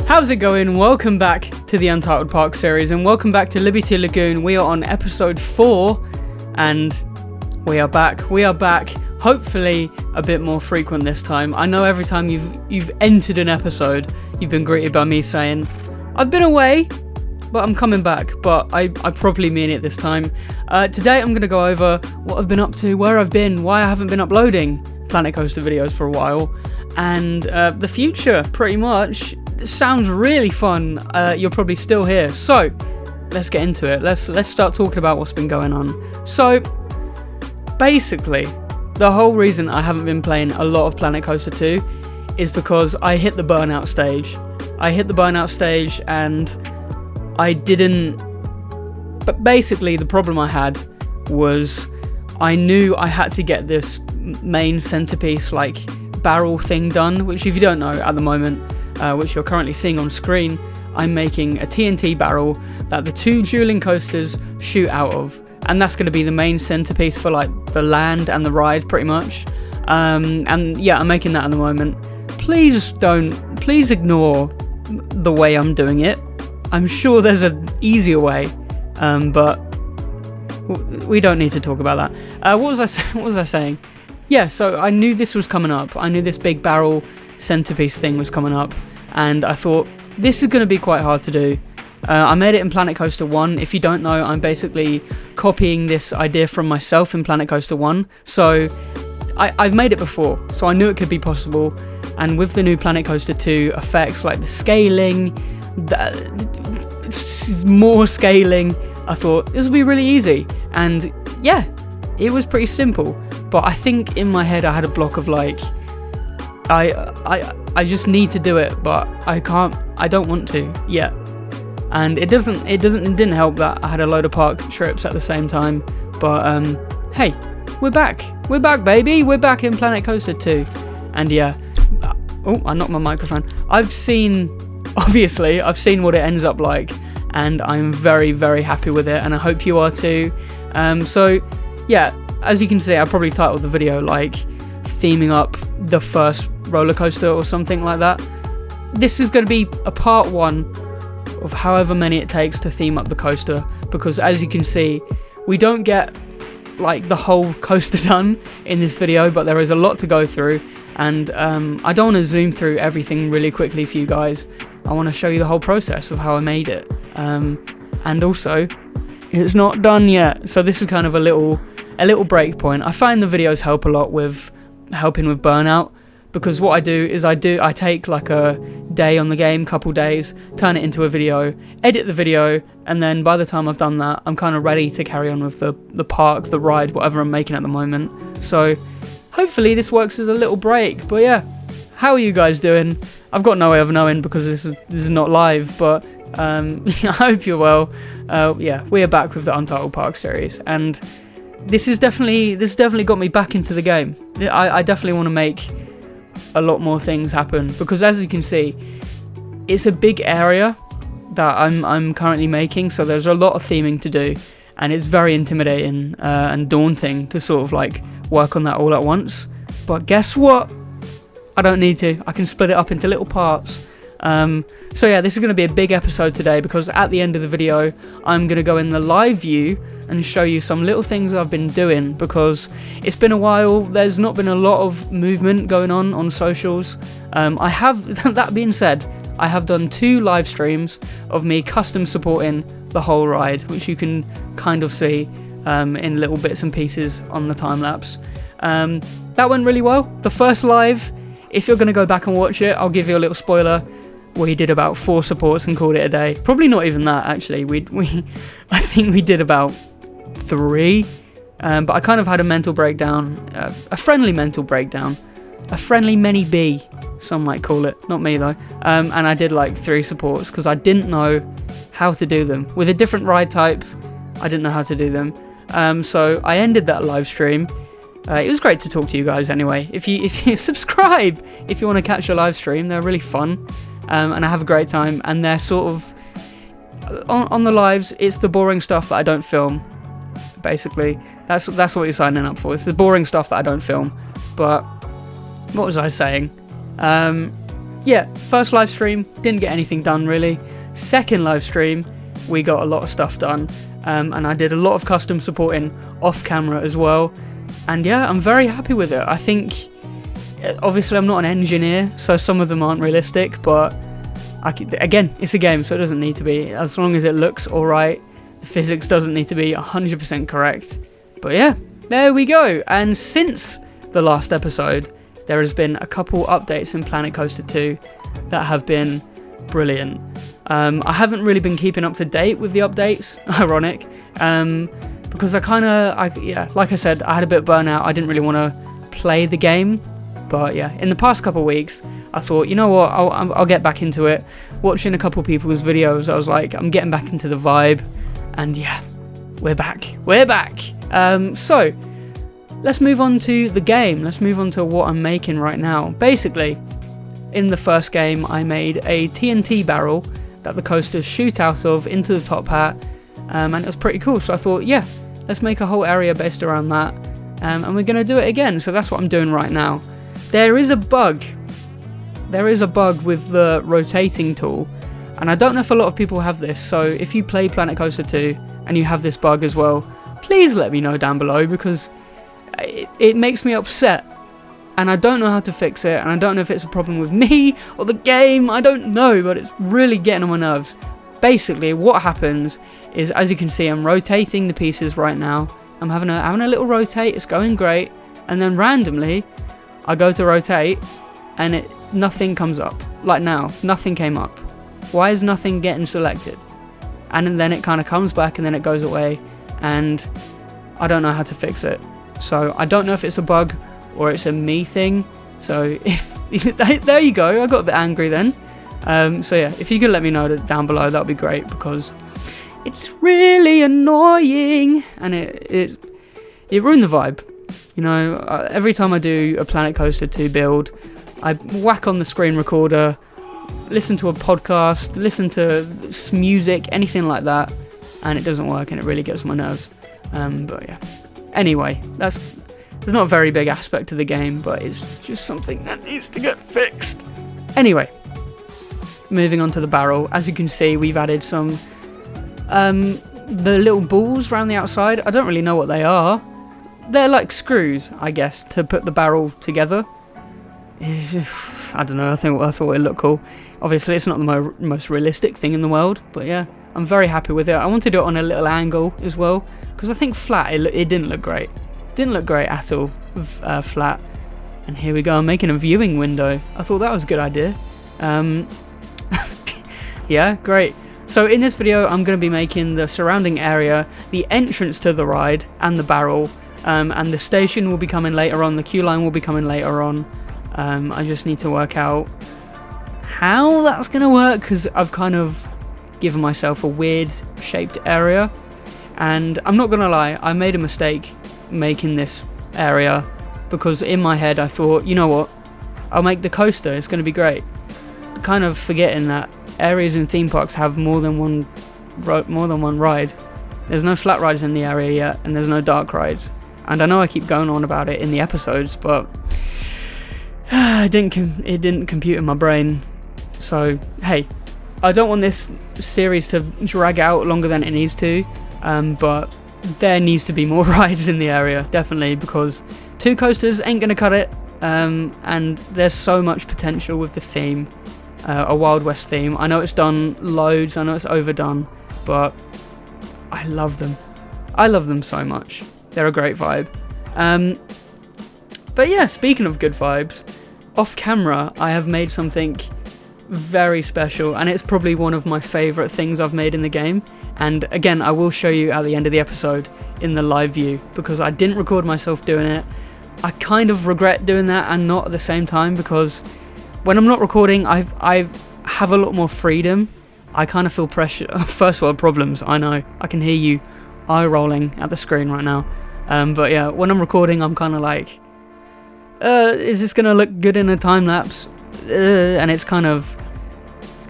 How's it going? Welcome back to the Untitled Park Series and welcome back to Liberty Lagoon. We are on episode 4 and we are back. Hopefully a bit more frequent this time. I know every time you've entered an episode, you've been greeted by me saying, I've been away, but I'm coming back. But I properly mean it this time. Today I'm going to go over what I've been up to, where I've been, why I haven't been uploading Planet Coaster videos for a while, and the future, pretty much. This sounds really fun. You're probably still here. So, let's get into it. Let's start talking about what's been going on. So, basically, the whole reason I haven't been playing a lot of Planet Coaster 2 is because I hit the burnout stage. And I didn't... But basically, the problem I had was I knew I had to get this main centerpiece, like, barrel thing done, which if you don't know at the moment, which you're currently seeing on screen, I'm making a TNT barrel that the 2 dueling coasters shoot out of. And that's going to be the main centerpiece for like the land and the ride, pretty much. And yeah, I'm making that at the moment. Please ignore the way I'm doing it. I'm sure there's an easier way, but we don't need to talk about that. What was I saying? Yeah, so I knew this was coming up. I knew this big barrel centerpiece thing was coming up, and I thought this is going to be quite hard to do. I made it in Planet Coaster 1. If you don't know, I'm basically copying this idea from myself in Planet Coaster 1. So I've made it before, so I knew it could be possible. And with the new Planet Coaster 2 effects, like the scaling, more scaling, I thought this would be really easy. And yeah, it was pretty simple. But I think in my head I had a block of like, I just need to do it, but I don't want to yet. And it didn't help that I had a load of park trips at the same time. But hey, we're back, baby, we're back in Planet Coaster 2. And yeah, oh, I knocked my microphone. I've seen what it ends up like, and I'm very, very happy with it, and I hope you are too. So yeah, as you can see, I probably titled the video like theming up the first roller coaster or something like that. This is going to be a part 1 of however many it takes to theme up the coaster, because as you can see, we don't get like the whole coaster done in this video, but there is a lot to go through, and I don't want to zoom through everything really quickly for you guys. I want to show you the whole process of how I made it, and also it's not done yet, so this is kind of a little break point. I find the videos help a lot with helping with burnout, because what I do is I take like a day on the game, couple days, turn it into a video, edit the video, and then by the time I've done that, I'm kind of ready to carry on with the park, the ride, whatever I'm making at the moment. So hopefully this works as a little break. But yeah, how are you guys doing? I've got no way of knowing because this is not live, but I hope you're well. Yeah, we are back with the Untitled Park Series, and this has definitely got me back into the game. I definitely want to make a lot more things happen, because as you can see, it's a big area that I'm currently making, so there's a lot of theming to do, and it's very intimidating and daunting to sort of like work on that all at once. But guess what? I don't need to. I can split it up into little parts. So yeah, this is going to be a big episode today, because at the end of the video I'm going to go in the live view and show you some little things I've been doing, because it's been a while. There's not been a lot of movement going on socials. I have, that being said, I have done 2 live streams of me custom supporting the whole ride, which you can kind of see in little bits and pieces on the time lapse. That went really well. The first live, if you're going to go back and watch it, I'll give you a little spoiler. We did about 4 supports and called it a day. Probably not even that, actually. I think we did about 3, but I kind of had a mental breakdown, a friendly mental breakdown, a friendly mini B, some might call it, not me though, and I did like 3 supports because I didn't know how to do them. With a different ride type, I didn't know how to do them, so I ended that live stream. It was great to talk to you guys anyway. If you subscribe, if you want to catch a live stream, they're really fun, and I have a great time, and they're sort of, on the lives, it's the boring stuff that I don't film. Basically, that's what you're signing up for. It's the boring stuff that I don't film. But what was I saying? yeah, first live stream, didn't get anything done really. Second live stream, we got a lot of stuff done. And I did a lot of custom supporting off camera as well. And yeah, I'm very happy with it. I think, obviously I'm not an engineer, so some of them aren't realistic, but again, it's a game, so it doesn't need to be. As long as it looks alright, the physics doesn't need to be 100% correct. But yeah, there we go. And since the last episode, there has been a couple updates in Planet Coaster 2 that have been brilliant. I haven't really been keeping up to date with the updates, ironic, because like I said, I had a bit of burnout. I didn't really want to play the game, but yeah, in the past couple of weeks, I thought, you know what, I'll get back into it. Watching a couple people's videos, I was like, I'm getting back into the vibe, and yeah, we're back. So, let's move on to the game. Let's move on to what I'm making right now. Basically, in the first game, I made a TNT barrel that the coasters shoot out of into the top hat, and it was pretty cool. So I thought, yeah, let's make a whole area based around that, and we're going to do it again. So that's what I'm doing right now. There is a bug with the rotating tool, and I don't know if a lot of people have this. So if you play Planet Coaster 2 and you have this bug as well, please let me know down below, because it makes me upset. And I don't know how to fix it, and I don't know if it's a problem with me or the game, I don't know, but it's really getting on my nerves. Basically, what happens is, as you can see, I'm rotating the pieces right now. I'm having a little rotate, it's going great, and then randomly, I go to rotate, and nothing comes up. Like now, nothing came up. Why is nothing getting selected? And then it kind of comes back, and then it goes away, and I don't know how to fix it. So I don't know if it's a bug or it's a me thing. So if there you go, I got a bit angry then. So yeah, if you could let me know down below, that would be great, because it's really annoying, and it ruined the vibe. You know, every time I do a Planet Coaster 2 build, I whack on the screen recorder, listen to a podcast, listen to music, anything like that, and it doesn't work, and it really gets on my nerves. But yeah, anyway, there's not a very big aspect to the game, but it's just something that needs to get fixed. Anyway, moving on to the barrel. As you can see, we've added some the little balls around the outside. I don't really know what they are. They're like screws, I guess, to put the barrel together. I don't know, I thought it looked cool. Obviously, it's not the most realistic thing in the world, but yeah, I'm very happy with it. I wanted it on a little angle as well, because I think flat, it didn't look great. Didn't look great at all, flat. And here we go, I'm making a viewing window. I thought that was a good idea. Yeah, great. So in this video, I'm going to be making the surrounding area, the entrance to the ride, and the barrel. And the station will be coming later on, the queue line will be coming later on. I just need to work out how that's going to work, because I've kind of given myself a weird shaped area. And I'm not going to lie, I made a mistake making this area, because in my head I thought, you know what, I'll make the coaster, it's going to be great. Kind of forgetting that areas in theme parks have more than one ride. There's no flat rides in the area yet, and there's no dark rides. And I know I keep going on about it in the episodes, but it didn't compute in my brain. So hey, I don't want this series to drag out longer than it needs to, but there needs to be more rides in the area, definitely, because 2 coasters ain't gonna cut it. And there's so much potential with the theme, a Wild West theme. I know it's done loads, I know it's overdone, but I love them. I love them so much. They're a great vibe. But yeah, speaking of good vibes, off camera I have made something very special, and it's probably one of my favourite things I've made in the game. And again, I will show you at the end of the episode in the live view, because I didn't record myself doing it. I kind of regret doing that and not at the same time, because when I'm not recording, I have a lot more freedom. I kind of feel pressure. First world problems, I know. I can hear you eye rolling at the screen right now. But yeah, when I'm recording, I'm kind of like, is this going to look good in a time lapse? And it's kind of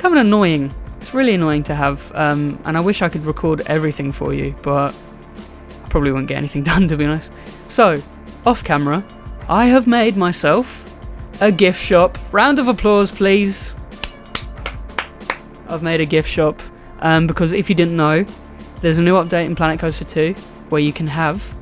annoying. It's really annoying to have, and I wish I could record everything for you, but I probably won't get anything done, to be honest. So, off camera, I have made myself a gift shop. Round of applause, please. I've made a gift shop because if you didn't know, there's a new update in Planet Coaster 2 where you can have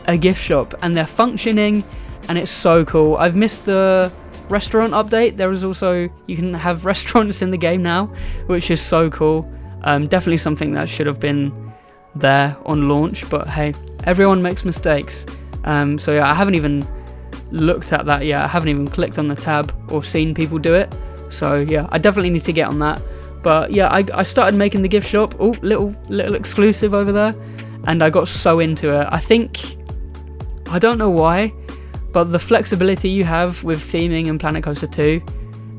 a gift shop and they're functioning and it's so cool. I've missed the restaurant update. There is also, you can have restaurants in the game now, which is so cool. Definitely something that should have been there on launch, but hey, everyone makes mistakes. So yeah, I haven't even looked at that yet. I haven't even clicked on the tab or seen people do it. So yeah, I definitely need to get on that. But yeah, I started making the gift shop. Oh, little exclusive over there. And I got so into it. I don't know why, but the flexibility you have with theming in Planet Coaster 2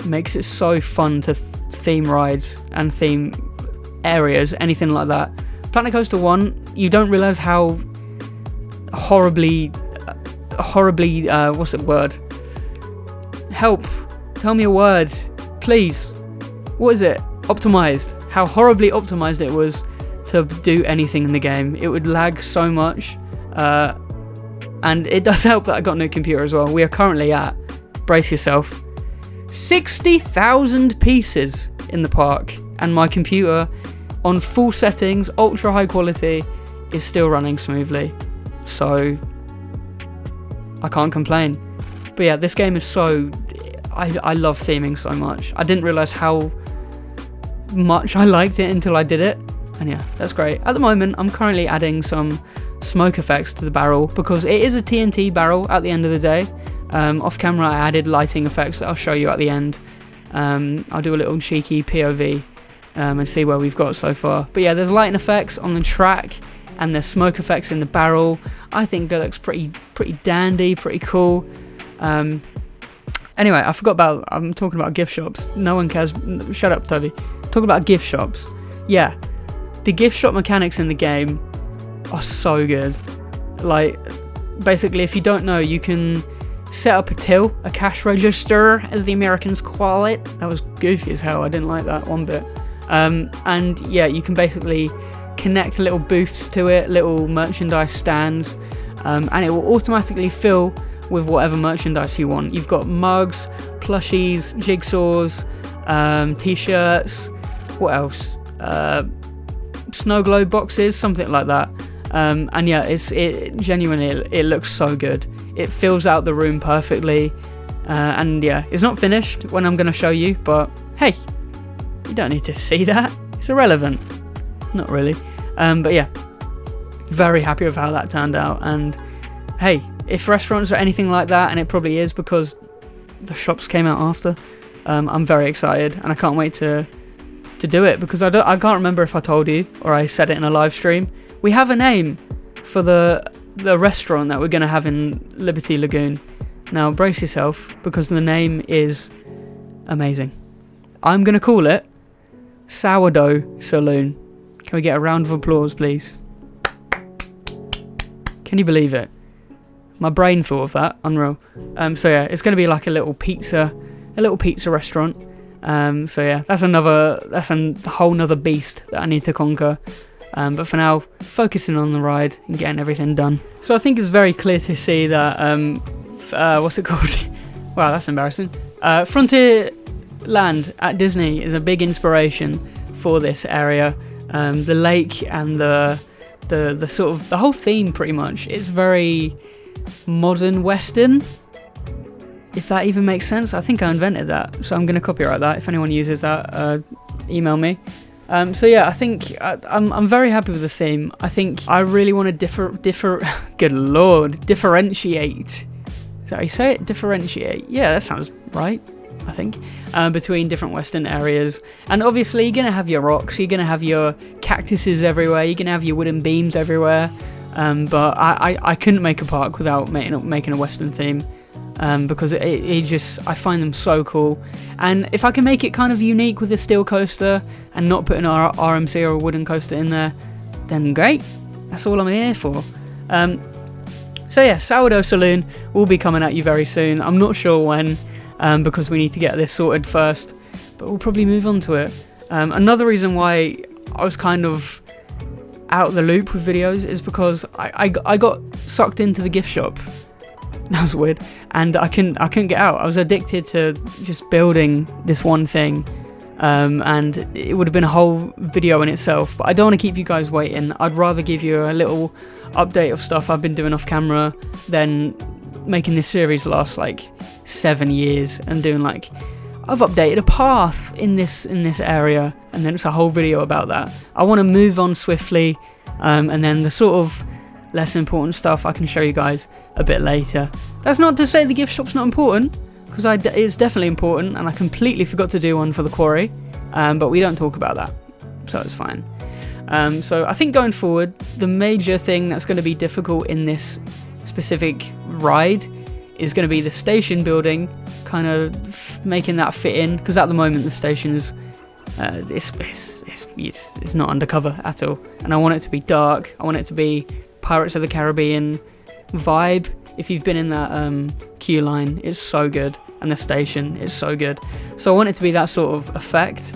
makes it so fun to theme rides and theme areas, anything like that. Planet Coaster 1, you don't realise how horribly, what's the word? Help, tell me a word, please. What is it? Optimized. How horribly optimized it was to do anything in the game. It would lag so much. And it does help that I got a new computer as well. We are currently at, brace yourself, 60,000 pieces in the park. And my computer, on full settings, ultra high quality, is still running smoothly. So, I can't complain. But yeah, this game is so... I love theming so much. I didn't realise how much I liked it until I did it. And yeah, that's great. At the moment, I'm currently adding some smoke effects to the barrel because it is a TNT barrel at the end of the day. Off camera, I added lighting effects that I'll show you at the end. I'll do a little cheeky POV and see where we've got so far. But yeah, there's lighting effects on the track and there's smoke effects in the barrel. I think that looks pretty dandy, pretty cool. Anyway, I forgot about, I'm talking about gift shops. No one cares. Shut up, Toby. Talking about gift shops. Yeah, the gift shop mechanics in the game are so good. Like, basically, if you don't know, you can set up a till, a cash register, as the Americans call it. That was goofy as hell. I didn't like that one bit. And yeah, you can basically connect little booths to it, little merchandise stands, and it will automatically fill with whatever merchandise you want. You've got mugs, plushies, jigsaws, t-shirts, what else? Snow globe boxes, something like that. And yeah, it genuinely looks so good. It fills out the room perfectly. And yeah, it's not finished when I'm going to show you, but hey, you don't need to see that. It's irrelevant. Not really. But yeah, very happy with how that turned out. And hey, if restaurants are anything like that, and it probably is because the shops came out after, I'm very excited and I can't wait to do it because I can't remember if I told you or I said it in a live stream. We have a name for the restaurant that we're going to have in Liberty Lagoon. Now brace yourself because the name is amazing. I'm going to call it Sourdough Saloon. Can we get a round of applause, please? Can you believe it? My brain thought of that. Unreal. So yeah, it's going to be like a little pizza restaurant. So yeah, that's a whole nother beast that I need to conquer. But for now, focusing on the ride and getting everything done. So I think it's very clear to see that, what's it called? Wow, that's embarrassing. Frontierland at Disney is a big inspiration for this area. The lake and the sort of the whole theme pretty much. It's very modern Western, if that even makes sense. I think I invented that, so I'm going to copyright that. If anyone uses that, email me. So yeah, I think I'm very happy with the theme. I think I really want to good lord, differentiate. Is that how you say it? Differentiate. Yeah, that sounds right, I think. Between different Western areas. And obviously you're going to have your rocks, you're going to have your cactuses everywhere, you're going to have your wooden beams everywhere. But I couldn't make a park without making a Western theme. Because I find them so cool. And if I can make it kind of unique with a steel coaster and not put an RMC or a wooden coaster in there, then great. That's all I'm here for. So yeah, Sourdough Saloon will be coming at you very soon. I'm not sure when, because we need to get this sorted first, but we'll probably move on to it. Another reason why I was kind of out of the loop with videos is because I got sucked into the gift shop. That was weird. And I couldn't get out. I was addicted to just building this one thing. And it would have been a whole video in itself, but I don't want to keep you guys waiting. I'd rather give you a little update of stuff I've been doing off camera than making this series last like 7 years and doing like, I've updated a path in this area, and then it's a whole video about that. I want to move on swiftly, and then the sort of less important stuff I can show you guys a bit later. That's not to say the gift shop's not important, because it's definitely important, and I completely forgot to do one for the quarry, but we don't talk about that, so it's fine. So I think going forward, the major thing that's going to be difficult in this specific ride is going to be the station building, kind of making that fit in, because at the moment the station is it's not undercover at all, and I want it to be dark. I want it to be Pirates of the Caribbean vibe. If you've been in that queue line, it's so good, and the station is so good, so I want it to be that sort of effect.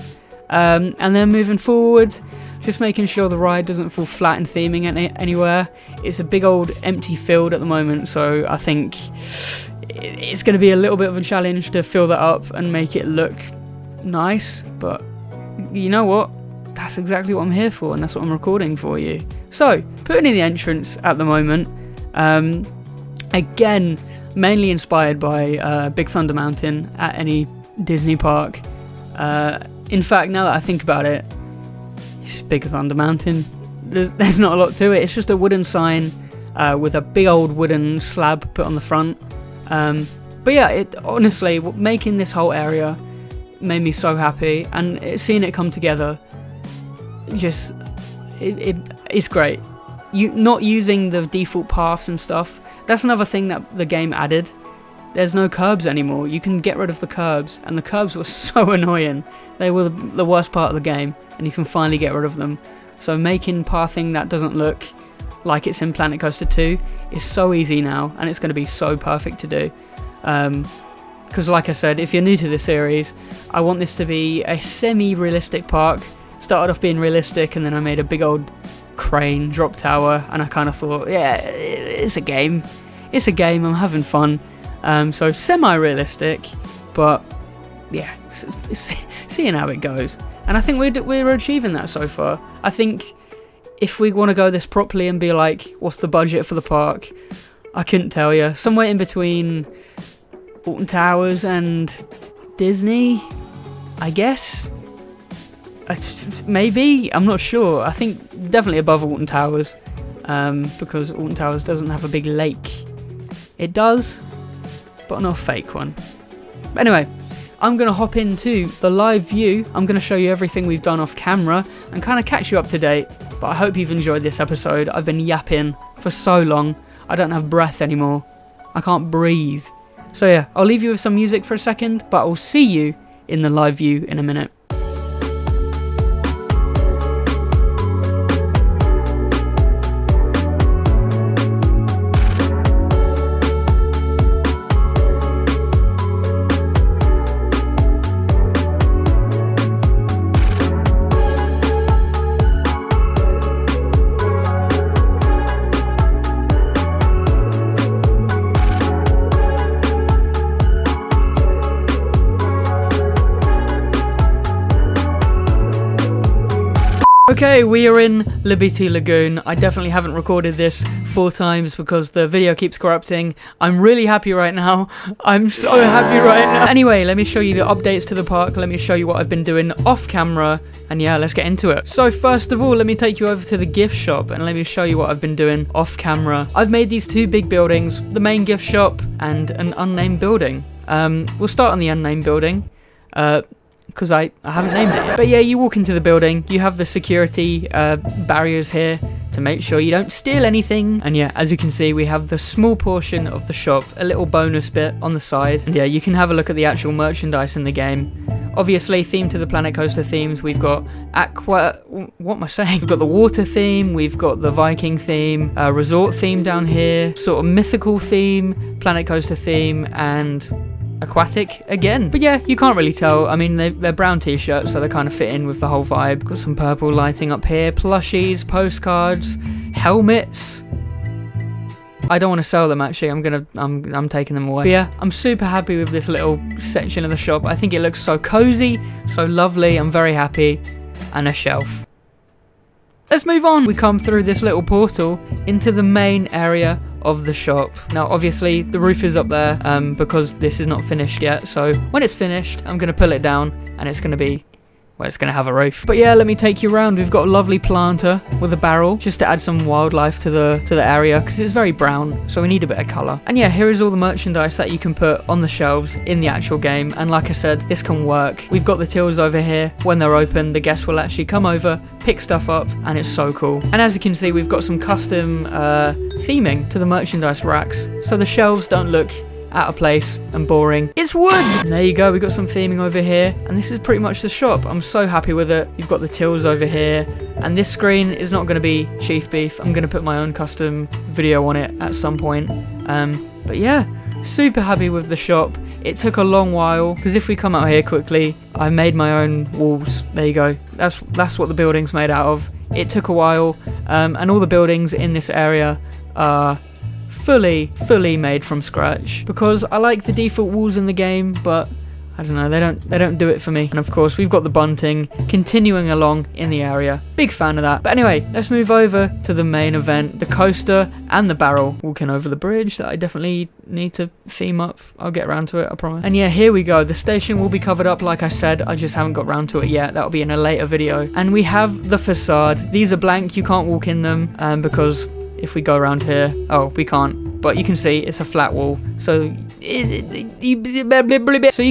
And then moving forward, just making sure the ride doesn't fall flat in theming anywhere. It's a big old empty field at the moment, so I think it's going to be a little bit of a challenge to fill that up and make it look nice, but you know what? That's exactly what I'm here for, and that's what I'm recording for you. So, putting in the entrance at the moment, again, mainly inspired by Big Thunder Mountain at any Disney park. In fact, now that I think about it, it's Big Thunder Mountain. There's not a lot to it. It's just a wooden sign with a big old wooden slab put on the front. But yeah, honestly, making this whole area made me so happy, and seeing it come together, just it's great. Not using the default paths and stuff. That's another thing that the game added. There's no curbs anymore. You can get rid of the curbs, and the curbs were so annoying. They were the worst part of the game, and you can finally get rid of them. So making pathing that doesn't look like it's in Planet Coaster 2 is so easy now, and it's going to be so perfect to do. Because like I said, if you're new to this series, I want this to be a semi-realistic park. Started off being realistic, and then I made a big old crane drop tower, and I kind of thought, yeah, it's a game. It's a game, I'm having fun. So semi-realistic, but yeah, seeing how it goes. And I think we're achieving that so far. I think if we want to go this properly and be like, what's the budget for the park? I couldn't tell you. Somewhere in between Alton Towers and Disney, I guess. Maybe, I'm not sure. I think definitely above Alton Towers, because Alton Towers doesn't have a big lake. It does, but not a fake one. But anyway, I'm going to hop into the live view. I'm going to show you everything we've done off camera and kind of catch you up to date. But I hope you've enjoyed this episode. I've been yapping for so long. I don't have breath anymore. I can't breathe. So yeah, I'll leave you with some music for a second, but I'll see you in the live view in a minute. Okay, we are in Liberty Lagoon. I definitely haven't recorded this 4 times because the video keeps corrupting. I'm really happy right now. I'm so happy right now. Anyway, let me show you the updates to the park. Let me show you what I've been doing off camera. And yeah, let's get into it. So first of all, let me take you over to the gift shop and let me show you what I've been doing off camera. I've made these 2 big buildings, the main gift shop and an unnamed building. We'll start on the unnamed building. Because I haven't named it yet. But yeah, you walk into the building, you have the security barriers here to make sure you don't steal anything. And yeah, as you can see, we have the small portion of the shop, a little bonus bit on the side. And yeah, you can have a look at the actual merchandise in the game. Obviously, themed to the Planet Coaster themes, we've got what am I saying? We've got the water theme, we've got the Viking theme, resort theme down here, sort of mythical theme, Planet Coaster theme, and aquatic again. But yeah, you can't really tell. I mean, they're brown t-shirts, so they kind of fit in with the whole vibe. Got some purple lighting up here, plushies, postcards, helmets. I don't want to sell them actually. I'm taking them away. But yeah, I'm super happy with this little section of the shop. I think it looks so cozy, so lovely. I'm very happy. And a shelf. Let's move on. We come through this little portal into the main area of the shop. Now obviously the roof is up there because this is not finished yet, so when it's finished I'm gonna pull it down and it's gonna be, well, it's gonna have a roof. But yeah, let me take you around. We've got a lovely planter with a barrel just to add some wildlife to the area because it's very brown, so we need a bit of color. And yeah, here is all the merchandise that you can put on the shelves in the actual game, and like I said, this can work. We've got the tills over here. When they're open, the guests will actually come over, pick stuff up, and it's so cool. And as you can see, we've got some custom theming to the merchandise racks, so the shelves don't look out of place and boring. It's wood! And there you go, we've got some theming over here, and this is pretty much the shop. I'm so happy with it. You've got the tills over here, and this screen is not going to be Chief Beef. I'm going to put my own custom video on it at some point. But yeah, super happy with the shop. It took a long while, because if we come out here quickly, I made my own walls. There you go. That's what the building's made out of. It took a while, and all the buildings in this area are fully made from scratch because I like the default walls in the game, but I don't know, they don't do it for me. And of course we've got the bunting continuing along in the area. Big fan of that. But anyway, let's move over to the main event, the coaster and the barrel. Walking over the bridge that I definitely need to theme up. I'll get around to it, I promise. And yeah, here we go. The station will be covered up like I said. I just haven't got around to it yet. That'll be in a later video. And we have the facade. These are blank. You can't walk in them because if we go around here, oh, we can't. But you can see it's a flat wall, so you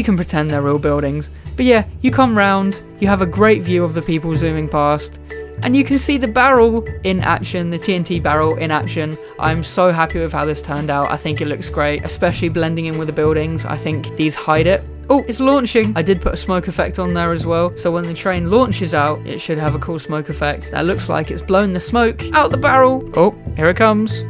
can pretend they're real buildings. But yeah, you come round, you have a great view of the people zooming past, and you can see the barrel in action, the TNT barrel in action. I'm so happy with how this turned out. I think it looks great, especially blending in with the buildings. I think these hide it. Oh, it's launching. I did put a smoke effect on there as well, so when the train launches out, it should have a cool smoke effect. That looks like it's blowing the smoke out the barrel. Oh, here it comes.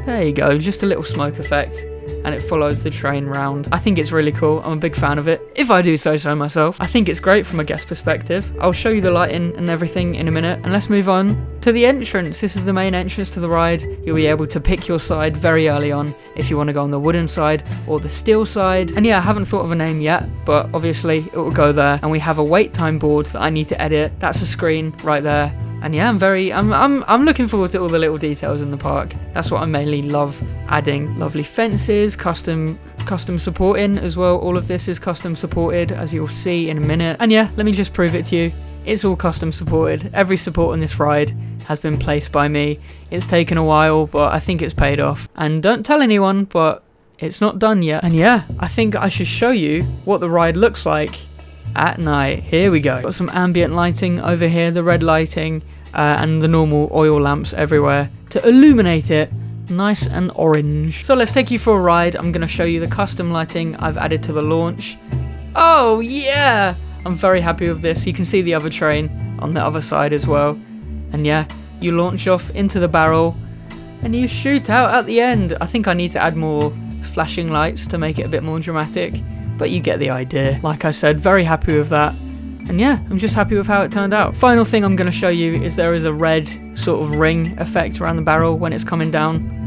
There you go, just a little smoke effect, and it follows the train round. I think it's really cool. I'm a big fan of it, if I do say so myself. I think it's great from a guest perspective. I'll show you the lighting and everything in a minute, and let's move on to the entrance. This is the main entrance to the ride. You'll be able to pick your side very early on if you want to go on the wooden side or the steel side. And yeah, I haven't thought of a name yet, but obviously it will go there. And we have a wait time board that I need to edit. That's a screen right there. And yeah, I'm looking forward to all the little details in the park. That's what I mainly love adding. Lovely fences, custom supporting as well. All of this is custom supported, as you'll see in a minute. And yeah, let me just prove it to you. It's all custom supported. Every support on this ride has been placed by me. It's taken a while, but I think it's paid off. And don't tell anyone, but it's not done yet. And yeah, I think I should show you what the ride looks like at night. Here we go. Got some ambient lighting over here, the red lighting, and the normal oil lamps everywhere to illuminate it nice and orange. So let's take you for a ride. I'm going to show you the custom lighting I've added to the launch. Oh yeah, I'm very happy with this. You can see the other train on the other side as well. And yeah, you launch off into the barrel and you shoot out at the end. I think I need to add more flashing lights to make it a bit more dramatic, but you get the idea. Like I said, very happy with that. And yeah, I'm just happy with how it turned out. Final thing I'm going to show you is there is a red sort of ring effect around the barrel when it's coming down.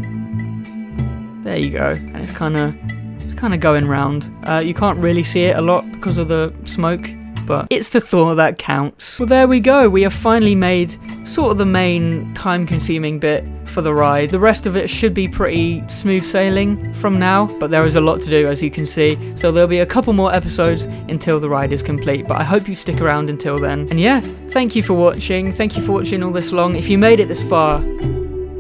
There you go. And it's kind of going round. You can't really see it a lot because of the smoke, but it's the thought that counts. Well, there we go. We have finally made sort of the main time-consuming bit for the ride. The rest of it should be pretty smooth sailing from now, but there is a lot to do, as you can see. So there'll be a couple more episodes until the ride is complete, but I hope you stick around until then. And yeah, thank you for watching. Thank you for watching all this long. If you made it this far,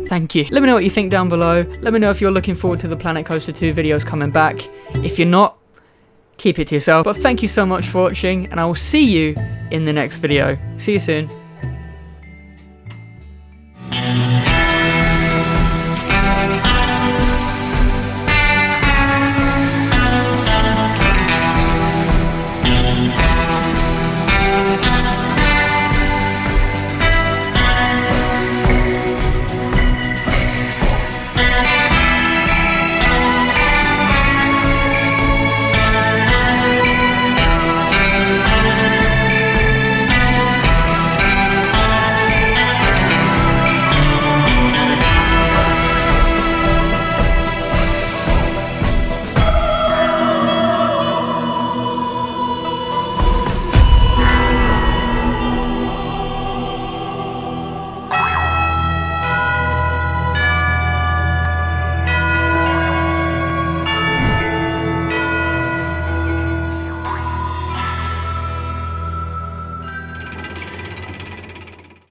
thank you. Let me know what you think down below. Let me know if you're looking forward to the Planet Coaster 2 videos coming back. If you're not, keep it to yourself. But thank you so much for watching, and I will see you in the next video. See you soon.